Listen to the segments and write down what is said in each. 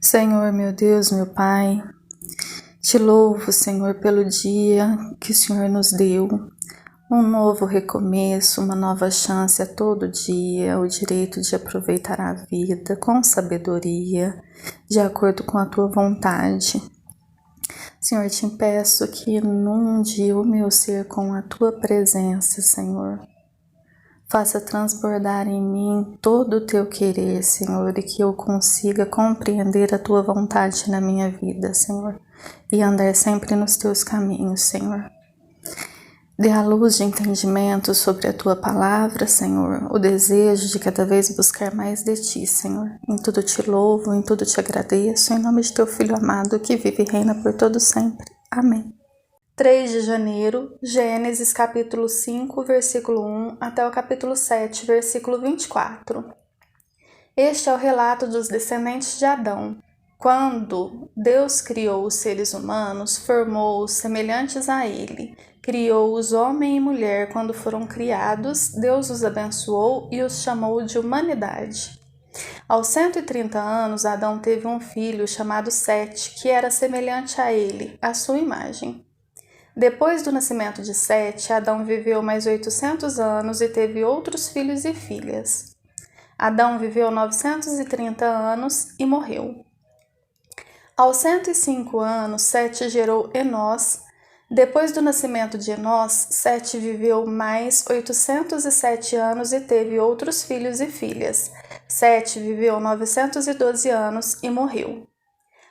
Senhor, meu Deus, meu Pai, te louvo, Senhor, pelo dia que o Senhor nos deu, um novo recomeço, uma nova chance a todo dia, o direito de aproveitar a vida com sabedoria, de acordo com a Tua vontade. Senhor, te peço que inunde o meu ser com a Tua presença, Senhor. Faça transbordar em mim todo o Teu querer, Senhor, e que eu consiga compreender a Tua vontade na minha vida, Senhor, e andar sempre nos Teus caminhos, Senhor. Dê a luz de entendimento sobre a Tua palavra, Senhor, o desejo de cada vez buscar mais de Ti, Senhor. Em tudo te louvo, em tudo te agradeço, em nome de Teu Filho amado, que vive e reina por todo sempre. Amém. 3 de janeiro, Gênesis capítulo 5, versículo 1 até o capítulo 7, versículo 24. Este é o relato dos descendentes de Adão. Quando Deus criou os seres humanos, formou-os semelhantes a ele. Criou-os homem e mulher quando foram criados, Deus os abençoou e os chamou de humanidade. Aos 130 anos, Adão teve um filho chamado Sete, que era semelhante a ele, à sua imagem. Depois do nascimento de Sete, Adão viveu mais 800 anos e teve outros filhos e filhas. Adão viveu 930 anos e morreu. Aos 105 anos, Sete gerou Enós. Depois do nascimento de Enós, Sete viveu mais 807 anos e teve outros filhos e filhas. Sete viveu 912 anos e morreu.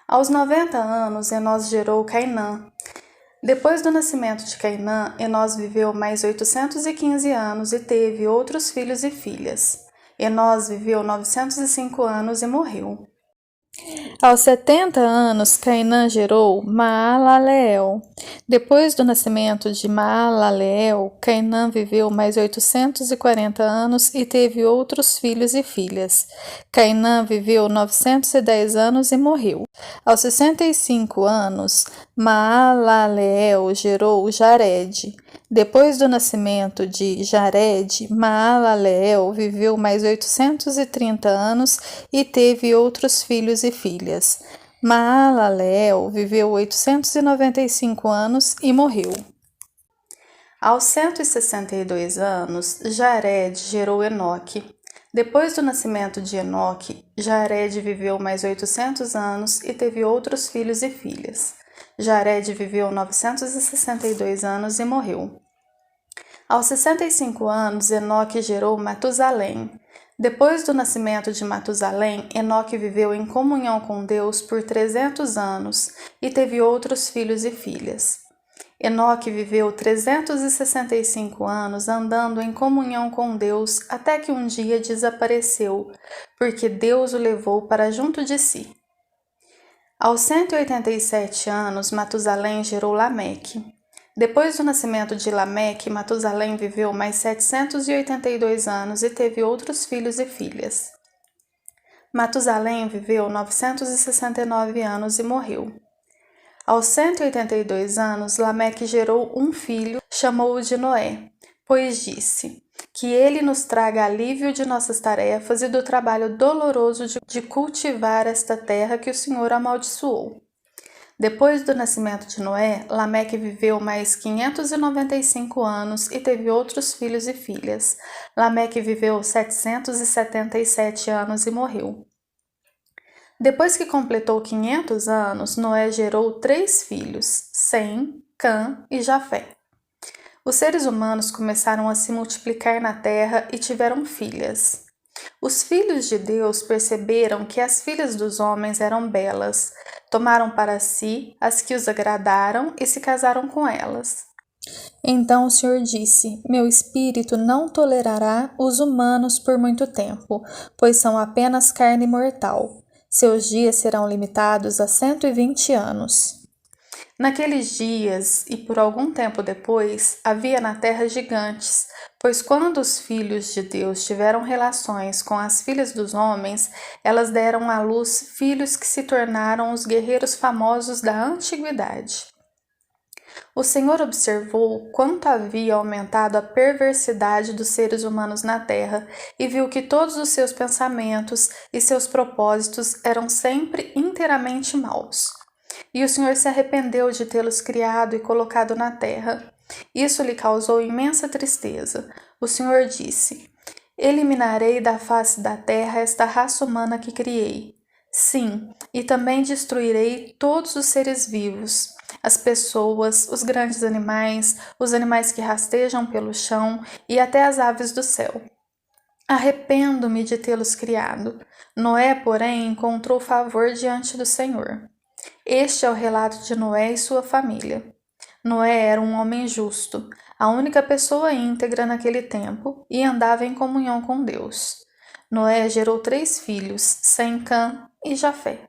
Aos 90 anos, Enós gerou Cainã. Depois do nascimento de Cainã, Enós viveu mais 815 anos e teve outros filhos e filhas. Enós viveu 905 anos e morreu. Aos 70 anos, Cainã gerou Maalaleel. Depois do nascimento de Maalaleel, Cainã viveu mais 840 anos e teve outros filhos e filhas. Cainã viveu 910 anos e morreu. Aos 65 anos, Maalaleel gerou Jared. Depois do nascimento de Jared, Maalaleel viveu mais 830 anos e teve outros filhos e filhas. Maalaleel viveu 895 anos e morreu. Aos 162 anos, Jared gerou Enoque. Depois do nascimento de Enoque, Jared viveu mais 800 anos e teve outros filhos e filhas. Jared viveu 962 anos e morreu. Aos 65 anos, Enoque gerou Matusalém. Depois do nascimento de Matusalém, Enoque viveu em comunhão com Deus por 300 anos e teve outros filhos e filhas. Enoque viveu 365 anos andando em comunhão com Deus até que um dia desapareceu, porque Deus o levou para junto de si. Aos 187 anos, Matusalém gerou Lameque. Depois do nascimento de Lameque, Matusalém viveu mais 782 anos e teve outros filhos e filhas. Matusalém viveu 969 anos e morreu. Aos 182 anos, Lameque gerou um filho, chamou-o de Noé, pois disse: que ele nos traga alívio de nossas tarefas e do trabalho doloroso de cultivar esta terra que o Senhor amaldiçoou. Depois do nascimento de Noé, Lameque viveu mais 595 anos e teve outros filhos e filhas. Lameque viveu 777 anos e morreu. Depois que completou 500 anos, Noé gerou 3 filhos, Sem, Cã e Jafé. Os seres humanos começaram a se multiplicar na terra e tiveram filhas. Os filhos de Deus perceberam que as filhas dos homens eram belas, tomaram para si as que os agradaram e se casaram com elas. Então o Senhor disse: meu espírito não tolerará os humanos por muito tempo, pois são apenas carne mortal. Seus dias serão limitados a 120 anos. Naqueles dias, e por algum tempo depois, havia na terra gigantes, pois quando os filhos de Deus tiveram relações com as filhas dos homens, elas deram à luz filhos que se tornaram os guerreiros famosos da antiguidade. O Senhor observou quanto havia aumentado a perversidade dos seres humanos na terra e viu que todos os seus pensamentos e seus propósitos eram sempre inteiramente maus. E o Senhor se arrependeu de tê-los criado e colocado na terra. Isso lhe causou imensa tristeza. O Senhor disse: Eliminarei da face da terra esta raça humana que criei. Sim, e também destruirei todos os seres vivos, as pessoas, os grandes animais, os animais que rastejam pelo chão e até as aves do céu. Arrependo-me de tê-los criado. Noé, porém, encontrou favor diante do Senhor. Este é o relato de Noé e sua família. Noé era um homem justo, a única pessoa íntegra naquele tempo, e andava em comunhão com Deus. Noé gerou 3 filhos, Sem, Cã e Jafé.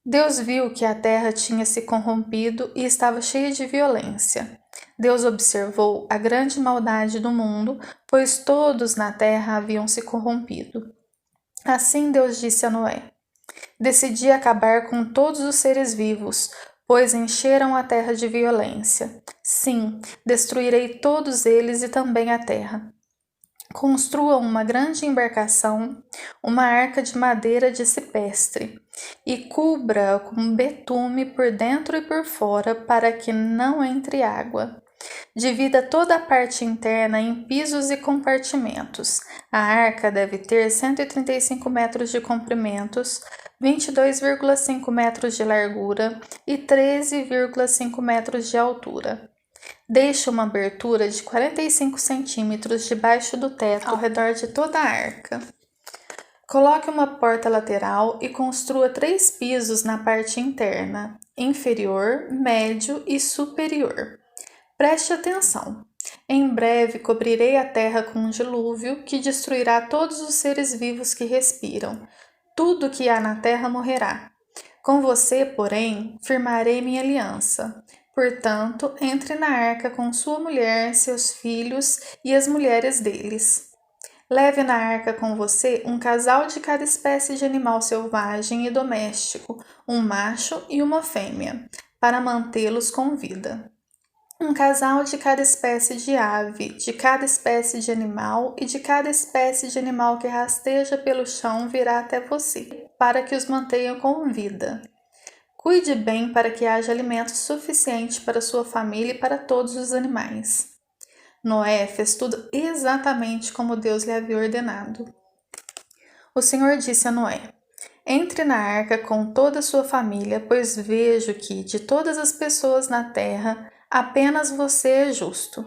Deus viu que a terra tinha se corrompido e estava cheia de violência. Deus observou a grande maldade do mundo, pois todos na terra haviam se corrompido. Assim Deus disse a Noé: Decidi acabar com todos os seres vivos, pois encheram a terra de violência. Sim, destruirei todos eles e também a terra. Construa uma grande embarcação, uma arca de madeira de cipestre, e cubra-a com betume por dentro e por fora, para que não entre água. Divida toda a parte interna em pisos e compartimentos. A arca deve ter 135 metros de comprimentos, 22,5 metros de largura e 13,5 metros de altura. Deixe uma abertura de 45 centímetros debaixo do teto ao redor de toda a arca. Coloque uma porta lateral e construa 3 pisos na parte interna, inferior, médio e superior. Preste atenção. Em breve cobrirei a terra com um dilúvio que destruirá todos os seres vivos que respiram. Tudo que há na terra morrerá. Com você, porém, firmarei minha aliança. Portanto, entre na arca com sua mulher, seus filhos e as mulheres deles. Leve na arca com você um casal de cada espécie de animal selvagem e doméstico, um macho e uma fêmea, para mantê-los com vida. Um casal de cada espécie de ave, de cada espécie de animal e de cada espécie de animal que rasteja pelo chão virá até você, para que os mantenha com vida. Cuide bem para que haja alimento suficiente para sua família e para todos os animais. Noé fez tudo exatamente como Deus lhe havia ordenado. O Senhor disse a Noé: Entre na arca com toda a sua família, pois vejo que, de todas as pessoas na terra, apenas você é justo.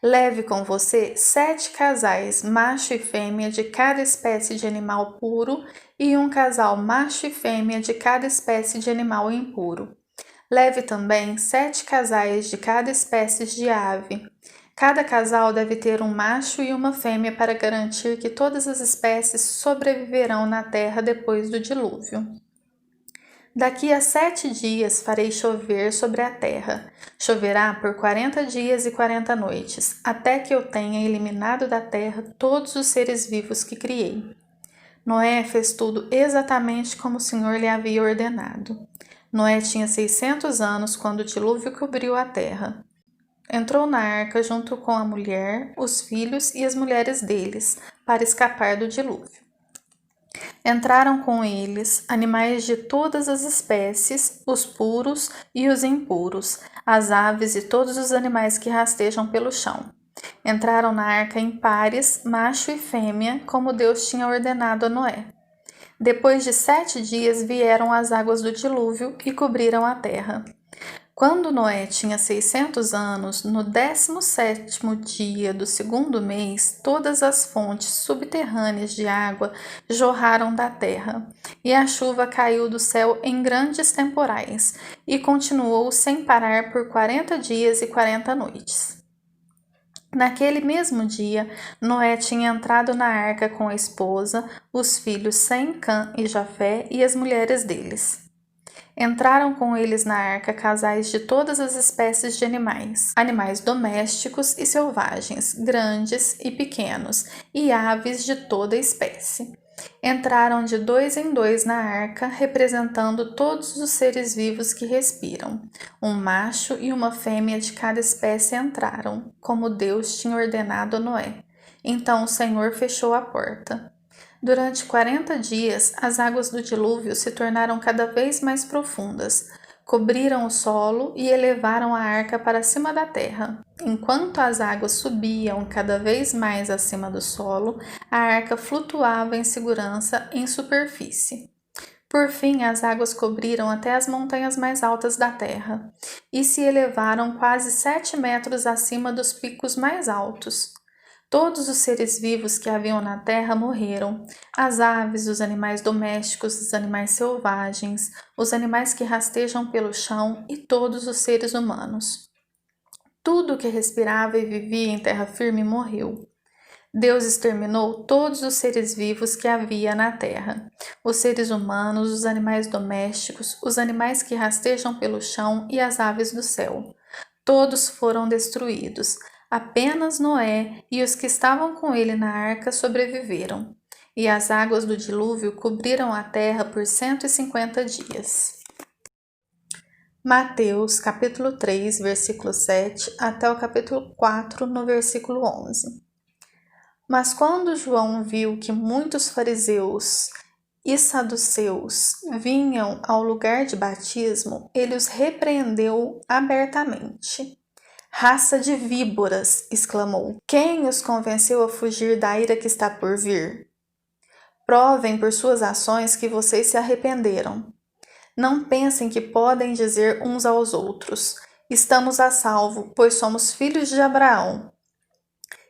Leve com você 7 casais, macho e fêmea, de cada espécie de animal puro, e um casal macho e fêmea de cada espécie de animal impuro. Leve também 7 casais de cada espécie de ave. Cada casal deve ter um macho e uma fêmea para garantir que todas as espécies sobreviverão na terra depois do dilúvio. Daqui a 7 dias farei chover sobre a terra. Choverá por 40 dias e 40 noites, até que eu tenha eliminado da terra todos os seres vivos que criei. Noé fez tudo exatamente como o Senhor lhe havia ordenado. Noé tinha 600 anos quando o dilúvio cobriu a terra. Entrou na arca junto com a mulher, os filhos e as mulheres deles, para escapar do dilúvio. Entraram com eles animais de todas as espécies, os puros e os impuros, as aves e todos os animais que rastejam pelo chão. Entraram na arca em pares, macho e fêmea, como Deus tinha ordenado a Noé. Depois de 7 dias vieram as águas do dilúvio e cobriram a terra. Quando Noé tinha 600 anos, no 17º dia do 2º mês, todas as fontes subterrâneas de água jorraram da terra, e a chuva caiu do céu em grandes temporais, e continuou sem parar por 40 dias e 40 noites. Naquele mesmo dia, Noé tinha entrado na arca com a esposa, os filhos Sem, Cã e Jafé e as mulheres deles. Entraram com eles na arca casais de todas as espécies de animais, animais domésticos e selvagens, grandes e pequenos, e aves de toda espécie. Entraram de 2 em 2 na arca, representando todos os seres vivos que respiram. Um macho e uma fêmea de cada espécie entraram, como Deus tinha ordenado a Noé. Então o Senhor fechou a porta. Durante 40 dias, as águas do dilúvio se tornaram cada vez mais profundas, cobriram o solo e elevaram a arca para cima da terra. Enquanto as águas subiam cada vez mais acima do solo, a arca flutuava em segurança em superfície. Por fim, as águas cobriram até as montanhas mais altas da terra e se elevaram quase 7 metros acima dos picos mais altos. Todos os seres vivos que haviam na terra morreram: as aves, os animais domésticos, os animais selvagens, os animais que rastejam pelo chão e todos os seres humanos. Tudo que respirava e vivia em terra firme morreu. Deus exterminou todos os seres vivos que havia na terra: os seres humanos, os animais domésticos, os animais que rastejam pelo chão e as aves do céu. Todos foram destruídos. Apenas Noé e os que estavam com ele na arca sobreviveram, e as águas do dilúvio cobriram a terra por 150 dias. Mateus, capítulo 3, versículo 7, até o capítulo 4, no versículo 11. Mas quando João viu que muitos fariseus e saduceus vinham ao lugar de batismo, ele os repreendeu abertamente. Raça de víboras, exclamou. Quem os convenceu a fugir da ira que está por vir? Provem por suas ações que vocês se arrependeram. Não pensem que podem dizer uns aos outros: estamos a salvo, pois somos filhos de Abraão.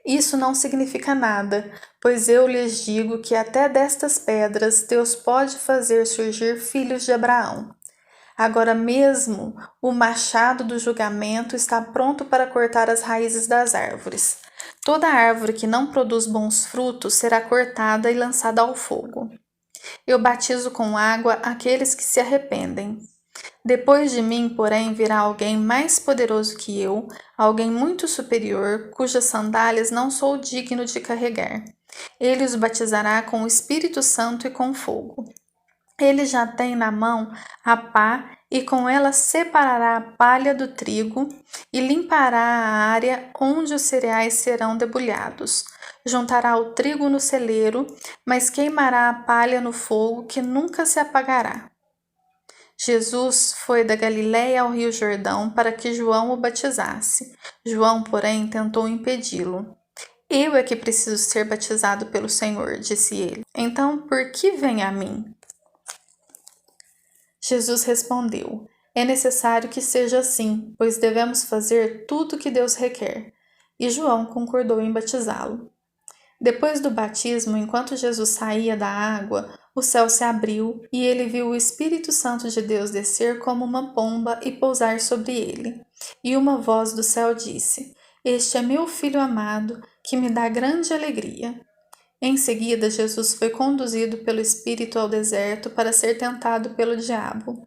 Isso não significa nada, pois eu lhes digo que até destas pedras Deus pode fazer surgir filhos de Abraão. Agora mesmo o machado do julgamento está pronto para cortar as raízes das árvores. Toda árvore que não produz bons frutos será cortada e lançada ao fogo. Eu batizo com água aqueles que se arrependem. Depois de mim, porém, virá alguém mais poderoso que eu, alguém muito superior, cujas sandálias não sou digno de carregar. Ele os batizará com o Espírito Santo e com fogo. Ele já tem na mão a pá e com ela separará a palha do trigo e limpará a área onde os cereais serão debulhados. Juntará o trigo no celeiro, mas queimará a palha no fogo que nunca se apagará. Jesus foi da Galiléia ao Rio Jordão para que João o batizasse. João, porém, tentou impedi-lo. Eu é que preciso ser batizado pelo Senhor, disse ele. Então, por que vem a mim? Jesus respondeu: é necessário que seja assim, pois devemos fazer tudo o que Deus requer. E João concordou em batizá-lo. Depois do batismo, enquanto Jesus saía da água, o céu se abriu e ele viu o Espírito Santo de Deus descer como uma pomba e pousar sobre ele. E uma voz do céu disse: este é meu filho amado, que me dá grande alegria. Em seguida, Jesus foi conduzido pelo Espírito ao deserto para ser tentado pelo diabo.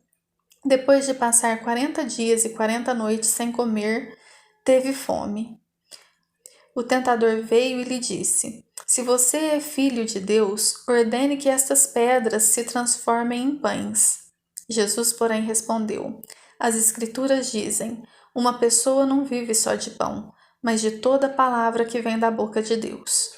Depois de passar 40 dias e 40 noites sem comer, teve fome. O tentador veio e lhe disse: se você é filho de Deus, ordene que estas pedras se transformem em pães. Jesus, porém, respondeu: as Escrituras dizem: uma pessoa não vive só de pão, mas de toda palavra que vem da boca de Deus.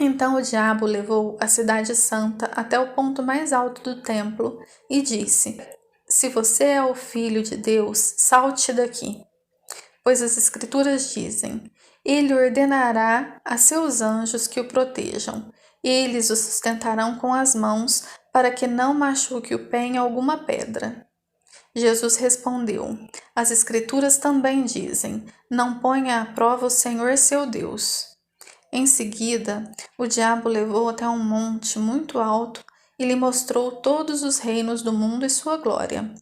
Então o diabo levou a cidade santa até o ponto mais alto do templo e disse: se você é o filho de Deus, salte daqui. Pois as Escrituras dizem: ele ordenará a seus anjos que o protejam. Eles o sustentarão com as mãos, para que não machuque o pé em alguma pedra. Jesus respondeu: as Escrituras também dizem: não ponha à prova o Senhor seu Deus. Em seguida, o diabo levou até um monte muito alto e lhe mostrou todos os reinos do mundo e sua glória.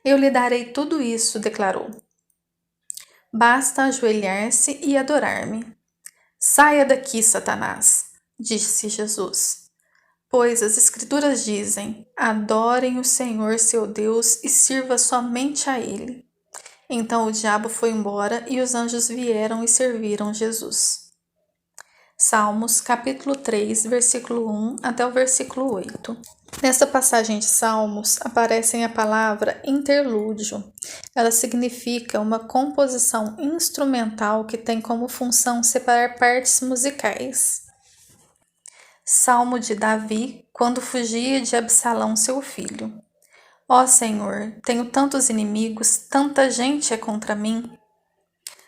Eu lhe darei tudo isso, declarou. Basta ajoelhar-se e adorar-me. Saia daqui, Satanás, disse Jesus. Pois as Escrituras dizem: adorem o Senhor seu Deus e sirva somente a Ele. Então o diabo foi embora e os anjos vieram e serviram Jesus. Salmos, capítulo 3, versículo 1 até o versículo 8. Nesta passagem de Salmos aparece a palavra interlúdio. Ela significa uma composição instrumental que tem como função separar partes musicais. Salmo de Davi, quando fugia de Absalão, seu filho. Ó Senhor, tenho tantos inimigos, tanta gente é contra mim.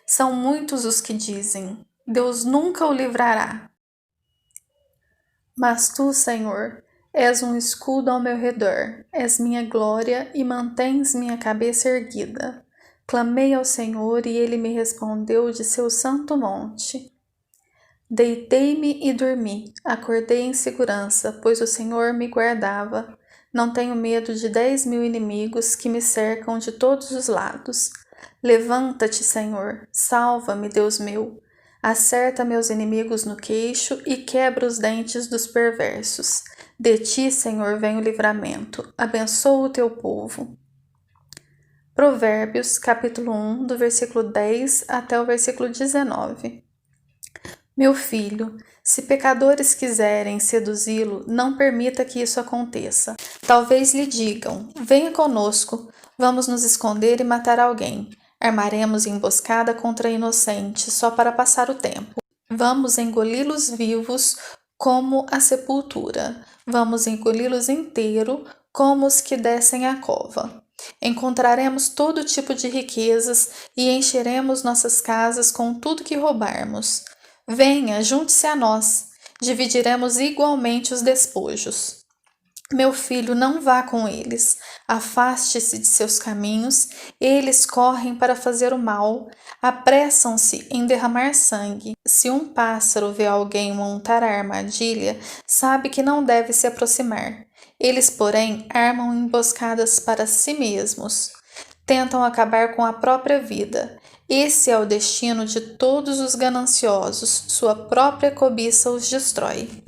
São muitos os que dizem: Deus nunca o livrará. Mas tu, Senhor, és um escudo ao meu redor, és minha glória e mantens minha cabeça erguida. Clamei ao Senhor e ele me respondeu de seu santo monte. Deitei-me e dormi, acordei em segurança, pois o Senhor me guardava. Não tenho medo de 10.000 inimigos que me cercam de todos os lados. Levanta-te, Senhor, salva-me, Deus meu. Acerta meus inimigos no queixo e quebra os dentes dos perversos. De ti, Senhor, vem o livramento. Abençoa o teu povo. Provérbios, capítulo 1, do versículo 10 até o versículo 19. Meu filho, se pecadores quiserem seduzi-lo, não permita que isso aconteça. Talvez lhe digam: venha conosco, vamos nos esconder e matar alguém. Armaremos emboscada contra inocentes só para passar o tempo. Vamos engoli-los vivos como a sepultura. Vamos engoli-los inteiro como os que descem a cova. Encontraremos todo tipo de riquezas e encheremos nossas casas com tudo que roubarmos. Venha, junte-se a nós, dividiremos igualmente os despojos. Meu filho, não vá com eles, afaste-se de seus caminhos, eles correm para fazer o mal, apressam-se em derramar sangue. Se um pássaro vê alguém montar a armadilha, sabe que não deve se aproximar. Eles, porém, armam emboscadas para si mesmos. Tentam acabar com a própria vida. Esse é o destino de todos os gananciosos, sua própria cobiça os destrói.